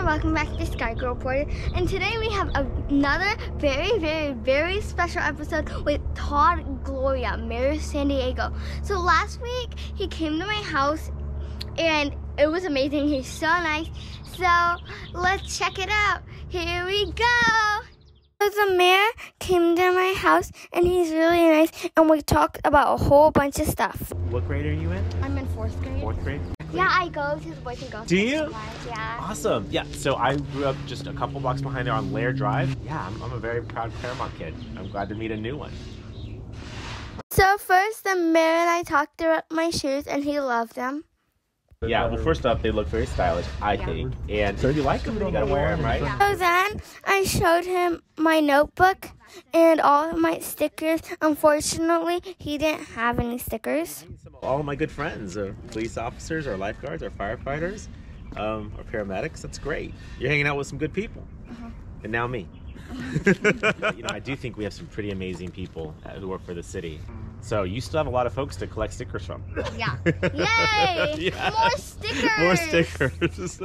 welcome back to Sky Girl Reporter. And today we have another very special episode with Todd Gloria, Mayor of San Diego. So last week he came to my house and it was amazing. He's so nice. So let's check it out. Here we go. So the mayor came to my house and he's really nice and we talked about a whole bunch of stuff. What grade are you in? I'm in 4th grade. 4th grade? Yeah, I go to the Boys and Girls. Do you? Yeah. Awesome. Yeah, so I grew up just a couple blocks behind there on Lair Drive. Yeah, I'm a very proud Claremont kid. I'm glad to meet a new one. So first, the mayor and I talked about my shoes and he loved them. Yeah, well, first off, they look very stylish, I think. And so you like them, you gotta wear them, right? So then, I showed him my notebook and all of my stickers. Unfortunately, he didn't have any stickers. All of my good friends are police officers, or lifeguards, or firefighters, or paramedics. That's great. You're hanging out with some good people. And now me. You know, I do think we have some pretty amazing people who work for the city. So you still have a lot of folks to collect stickers from. Yeah. Yay! Yeah. More stickers! More stickers.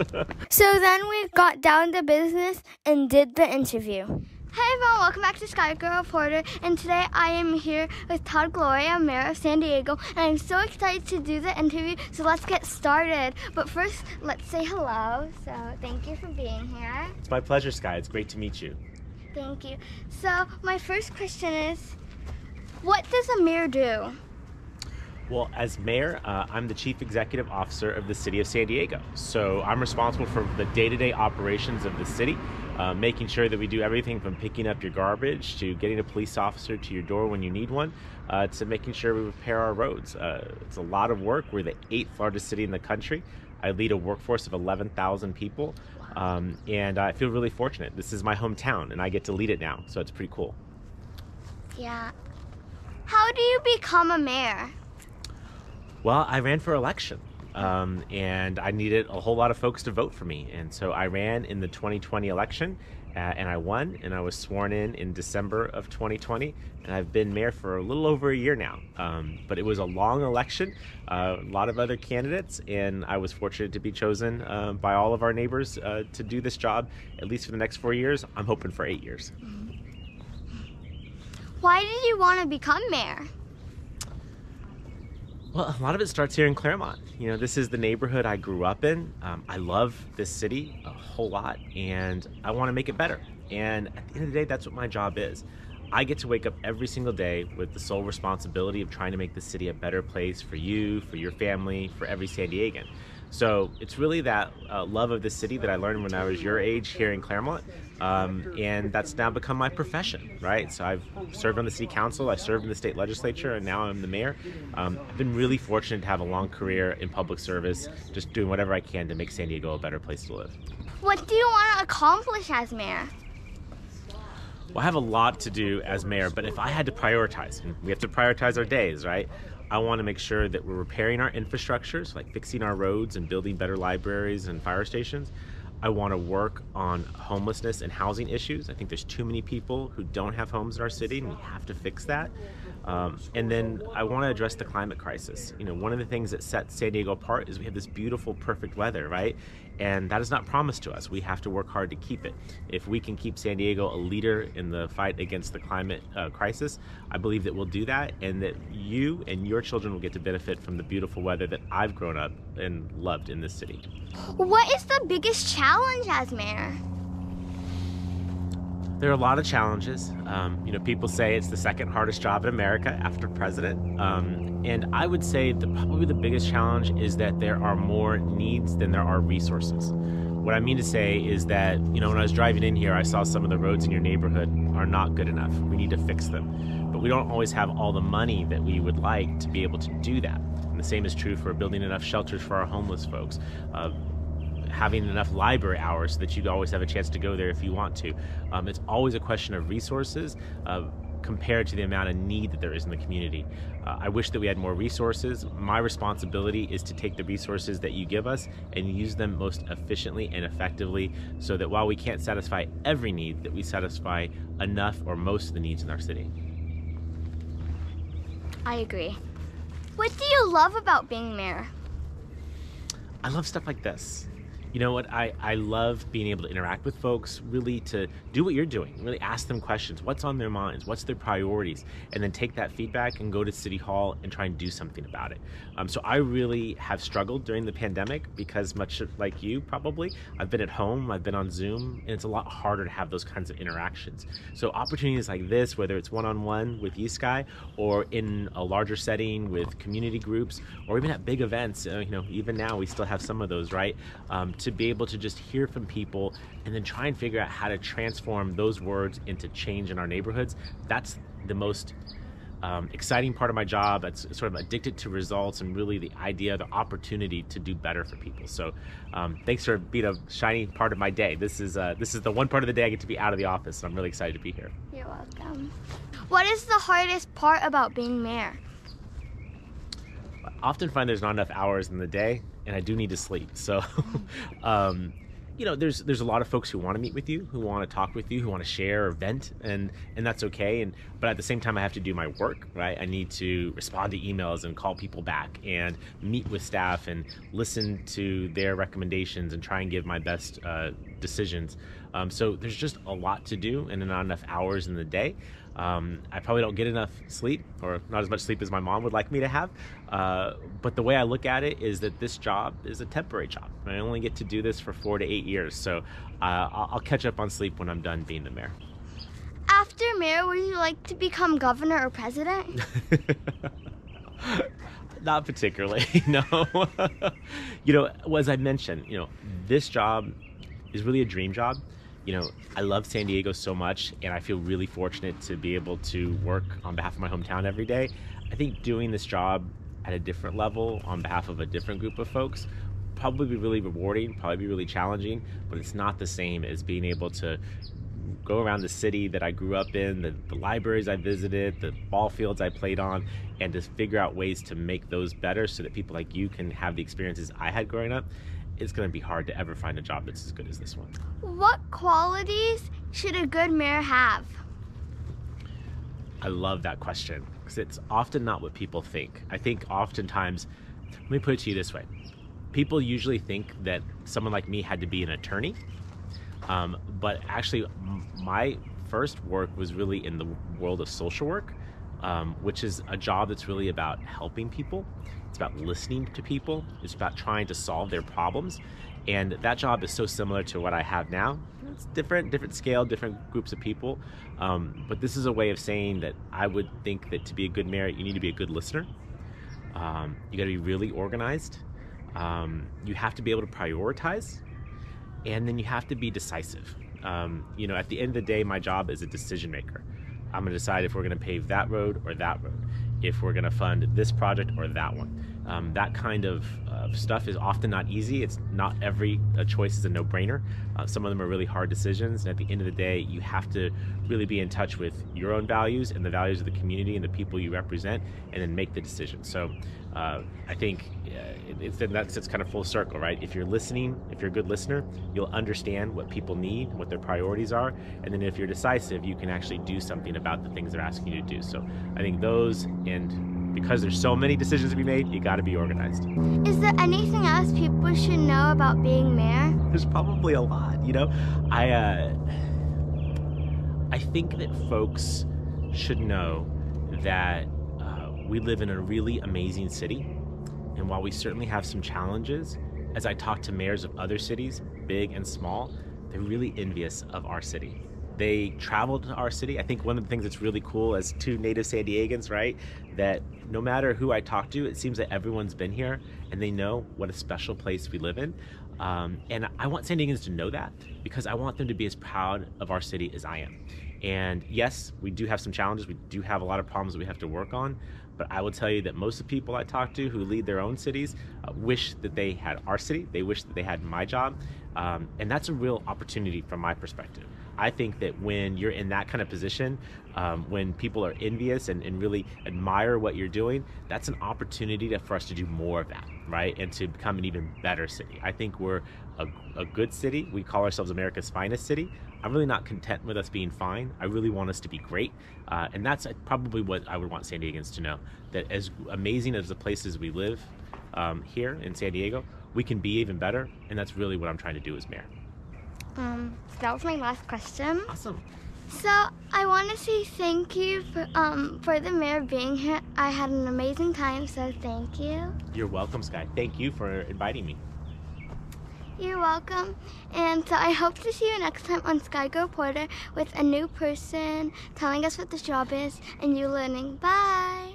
So then we got down to business and did the interview. Hey everyone, welcome back to Sky Girl Reporter, and today I am here with Todd Gloria, Mayor of San Diego, and I'm so excited to do the interview, so let's get started. But first, let's say hello, so thank you for being here. It's my pleasure, Sky. It's great to meet you. Thank you. So my first question is, what does a mayor do? Well, as mayor, I'm the chief executive officer of the city of San Diego. So I'm responsible for the day-to-day operations of the city, making sure that we do everything from picking up your garbage to getting a police officer to your door when you need one, to making sure we repair our roads. It's a lot of work. We're the 8th largest city in the country. I lead a workforce of 11,000 people, and I feel really fortunate. This is my hometown, and I get to lead it now, so it's pretty cool. Yeah. How do you become a mayor? Well, I ran for election, and I needed a whole lot of folks to vote for me. And so I ran in the 2020 election, and I won, and I was sworn in December of 2020, and I've been mayor for a little over a year now. But it was a long election, a lot of other candidates, and I was fortunate to be chosen by all of our neighbors to do this job, at least for the next 4 years. I'm hoping for 8 years. Why did you want to become mayor? Well, a lot of it starts here in Claremont. You know, this is the neighborhood I grew up in. I love this city a whole lot, and I want to make it better. And at the end of the day, that's what my job is. I get to wake up every single day with the sole responsibility of trying to make the city a better place for you, for your family, for every San Diegan. So it's really that love of the city that I learned when I was your age here in Claremont, and that's now become my profession, right? So I've served on the city council, I served in the state legislature, and now I'm the mayor. I've been really fortunate to have a long career in public service, just doing whatever I can to make San Diego a better place to live. What do you want to accomplish as mayor? Well, I have a lot to do as mayor, but if I had to prioritize, and we have to prioritize our days, right? I want to make sure that we're repairing our infrastructures, like fixing our roads and building better libraries and fire stations. I want to work on homelessness and housing issues. I think there's too many people who don't have homes in our city, and we have to fix that. And then I want to address the climate crisis. You know, one of the things that sets San Diego apart is we have this beautiful, perfect weather, right? And that is not promised to us. We have to work hard to keep it. If we can keep San Diego a leader in the fight against the climate crisis, I believe that we'll do that, and that you and your children will get to benefit from the beautiful weather that I've grown up and loved in this city. What is the biggest challenge as mayor? There are a lot of challenges. You know, people say it's the second hardest job in America after president. And I would say that probably the biggest challenge is that there are more needs than there are resources. What I mean to say is that, you know, when I was driving in here, I saw some of the roads in your neighborhood are not good enough. We need to fix them. But we don't always have all the money that we would like to be able to do that. And the same is true for building enough shelters for our homeless folks. Having enough library hours so that you always have a chance to go there if you want to. It's always a question of resources compared to the amount of need that there is in the community. I wish that we had more resources. My responsibility is to take the resources that you give us and use them most efficiently and effectively, so that while we can't satisfy every need, that we satisfy enough or most of the needs in our city. I agree. What do you love about being mayor? I love stuff like this. You know what? I love being able to interact with folks, really to do what you're doing, really ask them questions. What's on their minds? What's their priorities? And then take that feedback and go to City Hall and try and do something about it. So I really have struggled during the pandemic because, much like you probably, I've been at home, I've been on Zoom, and it's a lot harder to have those kinds of interactions. So opportunities like this, whether it's one-on-one with you, Sky, or in a larger setting with community groups, or even at big events, even now we still have some of those, right? To be able to just hear from people and then try and figure out how to transform those words into change in our neighborhoods. That's the most exciting part of my job. That's sort of addicted to results and really the idea, the opportunity to do better for people. So thanks for being a shiny part of my day. This is the one part of the day I get to be out of the office, and I'm really excited to be here. You're welcome. What is the hardest part about being mayor? I often find there's not enough hours in the day, and I do need to sleep. So, there's a lot of folks who want to meet with you, who want to talk with you, who want to share or vent, and that's okay. But at the same time, I have to do my work, right? I need to respond to emails and call people back and meet with staff and listen to their recommendations and try and give my best decisions. So there's just a lot to do and not enough hours in the day. I probably don't get enough sleep, or not as much sleep as my mom would like me to have. But the way I look at it is that this job is a temporary job. I only get to do this for 4 to 8 years. So I'll catch up on sleep when I'm done being the mayor. After mayor, would you like to become governor or president? Not particularly, no. As I mentioned, this job is really a dream job. I love San Diego so much, and I feel really fortunate to be able to work on behalf of my hometown every day. I think doing this job at a different level on behalf of a different group of folks probably be really rewarding, probably be really challenging, but it's not the same as being able to go around the city that I grew up in, the libraries I visited, the ball fields I played on, and to figure out ways to make those better so that people like you can have the experiences I had growing up. It's going to be hard to ever find a job that's as good as this one. What qualities should a good mayor have? I love that question because it's often not what people think. I think oftentimes, let me put it to you this way. People usually think that someone like me had to be an attorney, but actually my first work was really in the world of social work, which is a job that's really about helping people. It's about listening to people. It's about trying to solve their problems. And that job is so similar to what I have now. It's different scale, different groups of people. But this is a way of saying that I would think that to be a good mayor, you need to be a good listener. You got to be really organized. You have to be able to prioritize. And then you have to be decisive. At the end of the day, my job is a decision maker. I'm going to decide if we're going to pave that road or that road, if we're going to fund this project or that one. That kind of stuff is often not easy. It's not every choice is a no-brainer. Some of them are really hard decisions, and at the end of the day, you have to really be in touch with your own values and the values of the community and the people you represent, and then make the decision. So I think it's kind of full circle, right? If you're listening, if you're a good listener, you'll understand what people need, what their priorities are, and then if you're decisive, you can actually do something about the things they're asking you to do. So I think those, and because there's so many decisions to be made, you got to be organized. Is there anything else people should know about being mayor? There's probably a lot. I think that folks should know that we live in a really amazing city, and while we certainly have some challenges, as I talk to mayors of other cities, big and small, they're really envious of our city. They travel to our city. I think one of the things that's really cool as two native San Diegans, right, that no matter who I talk to, it seems that everyone's been here and they know what a special place we live in. And I want San Diegans to know that because I want them to be as proud of our city as I am. And yes, we do have some challenges. We do have a lot of problems that we have to work on. But I will tell you that most of the people I talk to who lead their own cities wish that they had our city. They wish that they had my job. And that's a real opportunity from my perspective. I think that when you're in that kind of position, when people are envious and really admire what you're doing, that's an opportunity for us to do more of that, right? And to become an even better city. I think we're a good city. We call ourselves America's finest city. I'm really not content with us being fine. I really want us to be great. And that's probably what I would want San Diegans to know, that as amazing as the places we live, here in San Diego, we can be even better, and that's really what I'm trying to do as mayor. So that was my last question. Awesome. So I want to say thank you for the mayor being here. I had an amazing time, so thank you. You're welcome, Sky. Thank you for inviting me. You're welcome. And so I hope to see you next time on Sky Go Reporter with a new person telling us what the job is and you learning. Bye.